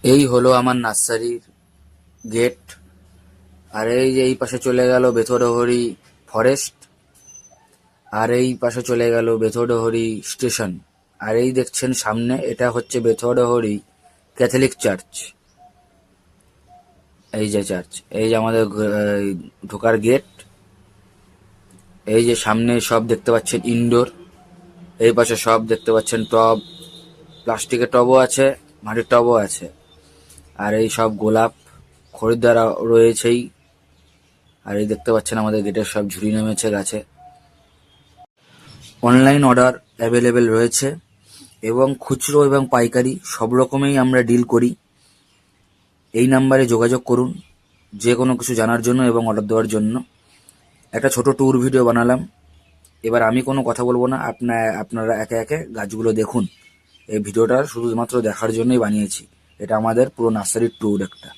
এই হলো আমার নার্সারির গেট। আর এই যে এই পাশে চলে গেল বেথরডহরি ফরেস্ট। আর এই পাশে চলে গেল বেথরডহরি স্টেশন। আর এই দেখছেন সামনে, এটা হচ্ছে বেথরডহরি ক্যাথলিক চার্চ। এই যে চার্চ, এই যে আমাদের ঢোকার গেট। এই যে সামনে সব দেখতে পাচ্ছেন ইনডোর। এই পাশে সব দেখতে পাচ্ছেন টব, প্লাস্টিকের টবও আছে, মাটির টবও আছে। আর এই সব গোলাপ খরিদ্দার রয়েছেই। আর এই দেখতে পাচ্ছেন আমাদের গেটের সব ঝুড়ি নেমেছে গাছে। অনলাইন অর্ডার অ্যাভেলেবেল রয়েছে এবং খুচরো এবং পাইকারি সব রকমেই আমরা ডিল করি। এই নাম্বারে যোগাযোগ করুন যে কোনো কিছু জানার জন্য এবং অর্ডার দেওয়ার জন্য। একটা ছোট ট্যুর ভিডিও বানালাম। এবার আমি কোনো কথা বলবো না, আপনারা একে একে গাছগুলো দেখুন। এই ভিডিওটা শুধুমাত্র দেখার জন্যই বানিয়েছি। এটা আমাদের পুরো নার্সারির ট্যুর একটা।